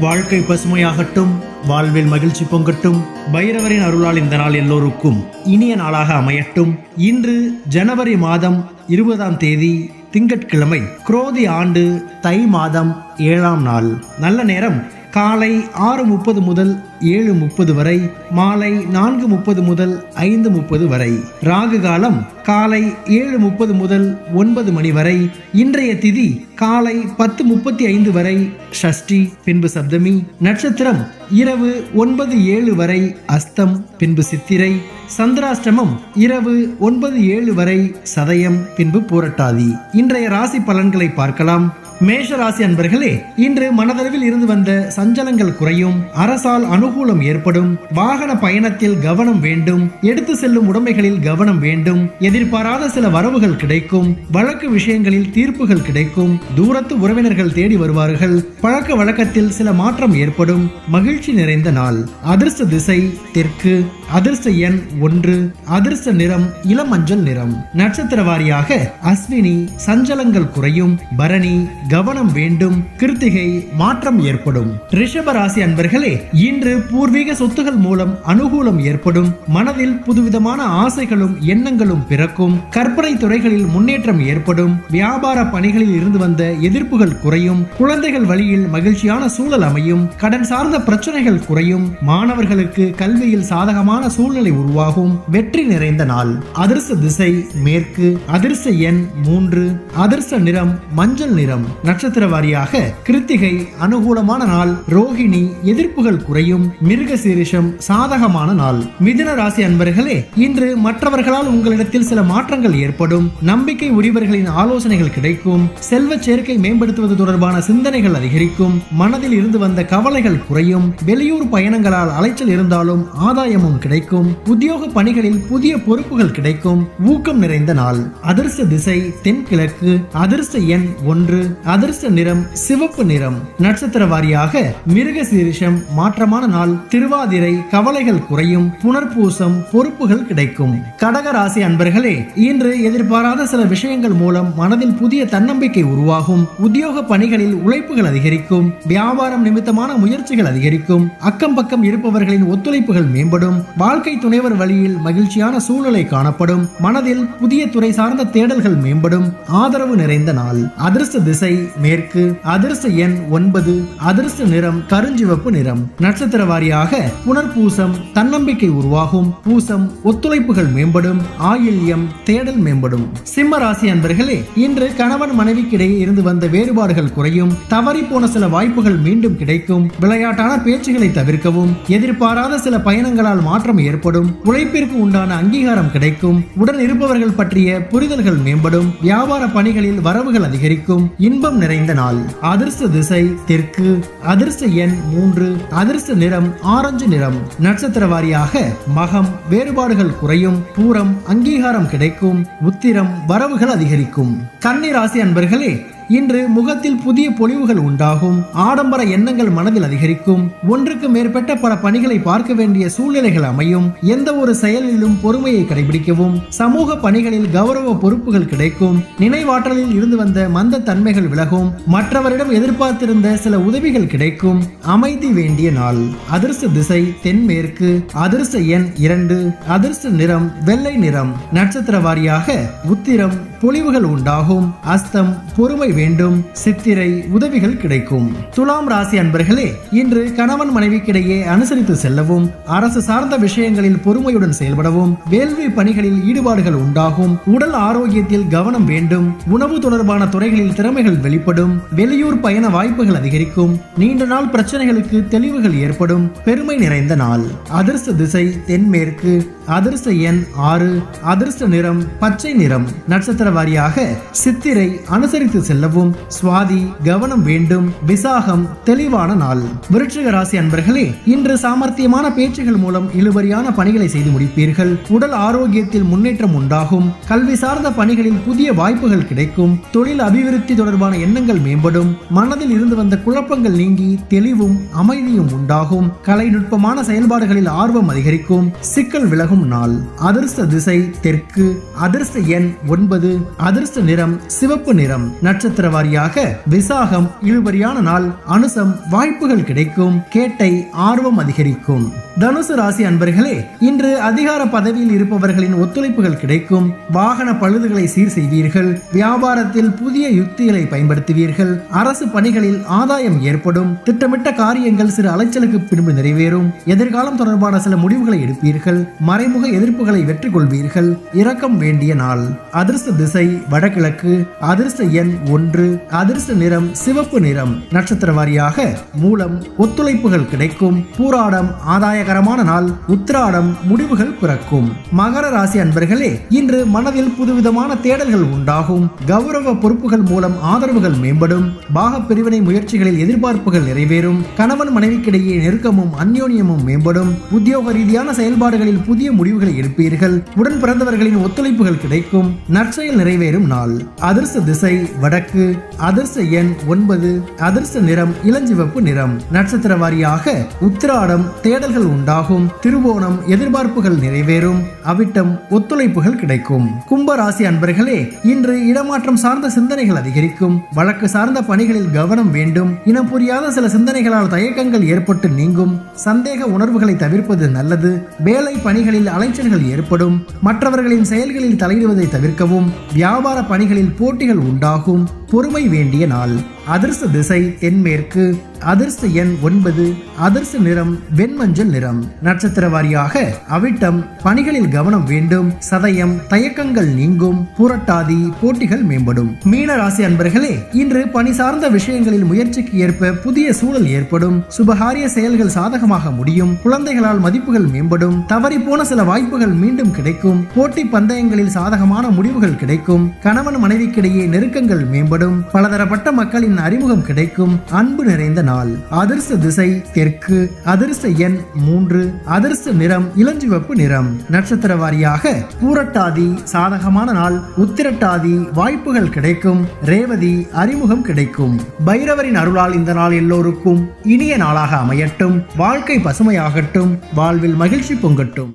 வாழ்க்கை பசுமையாகட்டும், வாழ்வில் மகிழ்ச்சி பொங்கட்டும். பைரவரின் அருளால் இந்த நாள் எல்லோருக்கும் இனிய நாளாக அமையட்டும். இன்று ஜனவரி மாதம் 20ஆம் தேதி திங்கட்கிழமை, குரோதி ஆண்டு தை மாதம் 7ஆம் நாள். நல்ல நேரம் காலை 6:30 முதல் 7:30 வரை, மாலை 4:30 முதல் 5:30 வரை. ராகு காலம் காலை 7:30 முதல் 9 மணி வரை. இன்றைய திதி காலை 10:35 வரை ஷஷ்டி, பின்பு சப்தமி. நட்சத்திரம் இரவு 9:07 வரை அஸ்தம், பின்பு சித்திரை. சந்திராஷ்டமம் இரவு 9:07 வரை சதயம், பின்பு பூரட்டாதி. இன்றைய ராசி பலன்களை பார்க்கலாம். மேஷ ராசி அன்பர்களே, இன்று மனதளவில் இருந்து வந்த சஞ்சலங்கள் குறையும். அரசால் அனுகூலம் ஏற்படும். வாகன பயணத்தில் கவனம் வேண்டும். எடுத்து செல்லும் உடைமைகளில் கவனம் வேண்டும். எதிர்பாராத சில வரவுகள் கிடைக்கும். வழக்கு விஷயங்களில் தீர்ப்புகள் கிடைக்கும். தூரத்து உறவினர்கள் தேடி வருவார்கள். பழக்க வழக்கத்தில் சில மாற்றம் ஏற்படும். மகிழ்ச்சி நிறைந்த நாள். அதிர்ஷ்ட திசை தெற்கு. அதிர்ஷ்ட எண் 1. அதிர்ஷ்ட நிறம் இளமஞ்சள் நிறம். நட்சத்திர வாரியாக அஸ்வினி சஞ்சலங்கள் குறையும். பரணி கவனம் வேண்டும். கிருத்திகை மாற்றம் ஏற்படும். ரிஷப ராசி அன்பர்களே, இன்று பூர்வீக சொத்துகள் மூலம் அனுகூலம் ஏற்படும். மனதில் புதுவிதமான ஆசைகளும் எண்ணங்களும் பிறக்கும். கற்பனை துறைகளில் முன்னேற்றம் ஏற்படும். வியாபார பணிகளில் இருந்து வந்த எதிர்ப்புகள் குறையும். குழந்தைகள் வழியில் மகிழ்ச்சியான சூழல் அமையும். கடன் சார்ந்த பிரச்சனைகள் குறையும். மாணவர்களுக்கு கல்வியில் சாதகமான சூழ்நிலை உருவாகும். வெற்றி நிறைந்த நாள். அதிர்ஷ்ட திசை மேற்கு. அதிர்ஷ்ட எண் 3. அதிர்ஷ்ட நிறம் மஞ்சள் நிறம். நட்சத்திர வாரியாக கிருத்திகை அனுகூலமான நாள். ரோஹிணி எதிர்ப்புகள் குறையும். மிருக சீரிஷம் சாதகமான நாள். மிதுன ராசி அன்பர்களே, இன்று மற்றவர்களால் உங்களிடத்தில் சில மாற்றங்கள் ஏற்படும். நம்பிக்கை உரியவர்களின் ஆலோசனைகள் கிடைக்கும். செல்வ சேர்க்கை மேம்படுத்துவது தொடர்பான சிந்தனைகள் அதிகரிக்கும். மனதில் இருந்து வந்த கவலைகள் குறையும். வெளியூர் பயணங்களால் அலைச்சல் இருந்தாலும் ஆதாயமும் கிடைக்கும். உத்தியோக பணிகளில் புதிய பொறுப்புகள் கிடைக்கும். ஊக்கம் நிறைந்த நாள். அதிர்ஷ்ட திசை தென்கிழக்கு. அதிர்ஷ்ட எண் 1. அதிர்ஷ்ட நிறம் சிவப்பு நிறம். நட்சத்திர வாரியாக மிருக சீரிஷம் மாற்றமான நாள். திருவாதிரை கவலைகள் குறையும். புனர்பூசம் பொறுப்புகள் கிடைக்கும். கடக ராசி அன்பர்களே, இன்று எதிர்பாராத சில விஷயங்கள் மூலம் மனதில் புதிய தன்னம்பிக்கை உருவாகும். உத்தியோக பணிகளில் உழைப்புகள் அதிகரிக்கும். வியாபாரம் நிமித்தமான முயற்சிகள் அதிகரிக்கும். அக்கம் பக்கம் இருப்பவர்களின் ஒத்துழைப்புகள் மேம்படும். வாழ்க்கை துணைவர் வழியில் மகிழ்ச்சியான சூழ்நிலை காணப்படும். மனதில் புதிய துறை சார்ந்த தேடல்கள் மேம்படும். ஆதரவு நிறைந்த நாள். அதிர்ஷ்ட திசை மேற்கு. அதிர்ஷ்ட எண் 9. அதிர்ஷ்ட நிறம் கருஞ்சிவப்பு நிறம். நட்சத்திர வாரியாக புனர்பூசம் தன்னம்பிக்கை உருவாகும். பூசம் ஒத்துழைப்புகள் மேம்படும். ஆயில்யம் தேடல் மேம்படும். சிம்ம ராசி அன்பர்களே, இன்று கணவன் மனைவிக்கிடையே இருந்து வந்த வேறுபாடுகள் குறையும். தவறி போன சில வாய்ப்புகள் மீண்டும் கிடைக்கும். விளையாட்டான பேச்சுகளை தவிர்க்கவும். எதிர்பாராத சில பயணங்களால் மாற்றம் ஏற்படும். உழைப்பிற்கு உண்டான அங்கீகாரம் கிடைக்கும். உடன் இருப்பவர்கள் பற்றிய புரிதல்கள் மேம்படும். வியாபார பணிகளில் வரவுகள் அதிகரிக்கும். இன்பம் நிறைந்த நாள். அதிர்ஷ்ட திசை தெற்கு. அதிர்ஷ்ட எண் 3. அதிர்ஷ்ட நிறம் ஆரஞ்சு நிறம். நட்சத்திர வாரியாக மகம் வேறுபாடுகள் குறையும். பூரம் அங்கீகாரம் கிடைக்கும். உத்திரம் வரவுகள் அதிகரிக்கும். கன்னி ராசி அன்பர்களே, இன்று முகத்தில் புதிய பொலிவுகள் உண்டாகும். ஆடம்பர எண்ணங்கள் மனதில் அதிகரிக்கும். ஒன்றுக்கு மேற்பட்ட பல பணிகளை பார்க்க வேண்டிய சூழ்நிலைகள் அமையும். எந்த ஒரு செயலிலும் பொறுமையை கடைபிடிக்கவும். சமூக பணிகளில் கௌரவ பொறுப்புகள் கிடைக்கும். நினைவாற்றலில் இருந்து வந்த மந்த தன்மைகள் விலகும். மற்றவரிடம் எதிர்பார்த்திருந்த சில உதவிகள் கிடைக்கும். அமைதி வேண்டிய நாள். அதிர்ஷ்ட திசை தென்மேற்கு. அதிர்ஷ்ட எண் 2. அதிர்ஷ்ட நிறம் வெள்ளை நிறம். நட்சத்திர வாரியாக உத்திரம் பொலிவுகள் உண்டாகும். அஸ்தம் பொறுமை வேண்டும். சித்திரை உதவிகள் கிடைக்கும். துலாம் ராசி அன்பர்களே, இன்று கணவன் மனைவிக்கிடையே அனுசரித்து செல்லவும். அரசு சார்ந்த விஷயங்களில் பொறுமையுடன் செயல்படவும். வேள்வி பணிகளில் ஈடுபாடுகள் உண்டாகும். உடல் ஆரோக்கியத்தில் கவனம் வேண்டும். உணவு தொடர்பான துறைகளில் திறமைகள் வெளிப்படும். வெளியூர் பயண வாய்ப்புகள் அதிகரிக்கும். நீண்ட நாள் பிரச்சனைகளுக்கு தெளிவுகள் ஏற்படும். பெருமை நிறைந்த நாள். அதிர்ஷ்ட திசை தென்மேற்கு. அதிர்ஷ்ட எண் 6. அதிர்ஷ்ட நிறம் பச்சை நிறம். நட்சத்திர வாரியாக சித்திரை அனுசரித்து செல்லவும். சுவாதி கவனம் வேண்டும். விசாகம் தெளிவான நாள். விருச்சிக ராசி அன்பர்களே, இன்று சாமர்த்தியமான பேச்சுகள் மூலம் இழுபறியான பணிகளை செய்து முடிப்பீர்கள். உடல் ஆரோக்கியத்தில் முன்னேற்றம் உண்டாகும். கல்வி சார்ந்த பணிகளில் புதிய வாய்ப்புகள் கிடைக்கும். தொழில் அபிவிருத்தி தொடர்பான எண்ணங்கள் மேம்படும். மனதில் இருந்து வந்த குழப்பங்கள் நீங்கி தெளிவும் அமைதியும் உண்டாகும். கலைநுட்பமான செயல்பாடுகளில் ஆர்வம் அதிகரிக்கும். சிக்கல் விலகும் நாள். அதிர்ஷ்ட திசை தெற்கு. அதிர்ஷ்ட எண் 9. அதிர்ஷ்ட நிறம் சிவப்பு நிறம். நட்சத்திர வாரியாக விசாகம் இழுபறியான நாள். அனுசம் வாய்ப்புகள் கிடைக்கும். கேட்டை ஆர்வம் அதிகரிக்கும். தனுசு ராசி அன்பர்களே, இன்று அதிகார பதவியில் இருப்பவர்களின் ஒத்துழைப்புகள் கிடைக்கும். வாகன பழுதுகளை சீர் செய்வீர்கள். வியாபாரத்தில் புதிய யுக்திகளை பயன்படுத்துவீர்கள். அரசு பணிகளில் ஆதாயம் ஏற்படும். திட்டமிட்ட காரியங்கள் சிறு அலைச்சலுக்கு பின்பு நிறைவேறும். எதிர்காலம் தொடர்பான சில முடிவுகளை எடுப்பீர்கள். மறைமுக எதிர்ப்புகளை வெற்றி கொள்வீர்கள். இரக்கம் வேண்டிய நாள். அதிர்ஷ்ட திசை வடகிழக்கு. அதிர்ஷ்ட எண் 1. அதிர்ஷ்ட நிறம் சிவப்பு நிறம். நட்சத்திர வாரியாக மூலம் ஒத்துழைப்புகள் கிடைக்கும். பூராடம் ஆதாயகரமான நாள். உத்திராடம் முடிவுகள் பிறக்கும். மகர ராசி அன்பர்களே, இன்று மனதில் புதுவிதமான தேடல்கள் உண்டாகும். கௌரவ பொறுப்புகள் மூலம் ஆதரவுகள் மேம்படும். பாக பிரிவினை முயற்சிகளில் எதிர்பார்ப்புகள் நிறைவேறும். கணவன் மனைவிக்கிடையே நெருக்கமும் அந்யோன்யமும் மேம்படும். உத்தியோக ரீதியான செயல்பாடுகளில் புதிய முடிவுகளை எடுப்பீர்கள். உடன் பிறந்தவர்களின் ஒத்துழைப்புகள் கிடைக்கும். நற்செயல் நிறைவேறும் நாள். அதிர்ஷ்ட திசை வடக்கு. அதிர்ஷ்ட எண் 9. அதிர்ஷ்ட நிறம் இளஞ்சிவப்பு நிறம். நட்சத்திர வாரியாக உத்திராடம் தேடல்கள் உண்டாகும். திருவோணம் எதிர்பார்ப்புகள் நிறைவேறும். அவிட்டம் ஒத்துழைப்புகள் கிடைக்கும். கும்ப ராசி அன்பர்களே, இன்று இடமாற்றம் சார்ந்த சிந்தனைகள் அதிகரிக்கும். வழக்கு சார்ந்த பணிகளில் கவனம் வேண்டும். இனம் புரியாத சில சிந்தனைகளால் தயக்கங்கள் ஏற்பட்டு நீங்கும். சந்தேக உணர்வுகளை தவிர்ப்பது நல்லது. வேலை பணிகளில் அலைச்சல்கள் ஏற்படும். மற்றவர்களின் செயல்களில் தலையிடுவதை தவிர்க்கவும். வியாபார பணிகளில் போட்டிகள் உண்டாகும். பொறுமை வேண்டிய நாள். அதிர்ஷ்ட திசை தென்மேற்கு. அதிர்ஷ்ட எண் 9. அதிர்ஷ்ட நிறம் வெண்மஞ்சள் நிறம். நட்சத்திர வாரியாக அவிட்டம் பணிகளில் கவனம் வேண்டும். சதயம் தயக்கங்கள் நீங்கும். புரட்டாதி போட்டிகள் மேம்படும். மீன ராசி அன்பர்களே, இன்று பணி சார்ந்த விஷயங்களில் முயற்சிக்கு ஏற்ப புதிய சூழல் ஏற்படும். சுபகாரிய செயல்கள் சாதகமாக முடியும். குழந்தைகளால் மதிப்புகள் மேம்படும். தவறி போன சில வாய்ப்புகள் மீண்டும் கிடைக்கும். போட்டி பந்தயங்களில் சாதகமான முடிவுகள் கிடைக்கும். கணவன் மனைவிக்கிடையே நெருக்கங்கள் மேம்படும். பலதரப்பட்ட மக்களின் அறிமுகம் கிடைக்கும். அன்பு நிறைந்த நாள். அதிர்ஷ்ட திசை தெற்கு. அதிர்ஷ்ட எண் 3. அதிர்ஷ்ட நிறம் இளஞ்சிவப்பு நிறம். நட்சத்திர வாரியாக பூரட்டாதி சாதகமான நாள். உத்திரட்டாதி வாய்ப்புகள் கிடைக்கும். ரேவதி அறிமுகம் கிடைக்கும். பைரவரின் அருளால் இந்த நாள் எல்லோருக்கும் இனிய நாளாக அமையட்டும். வாழ்க்கை பசுமையாகட்டும். வாழ்வில் மகிழ்ச்சி பொங்கட்டும்.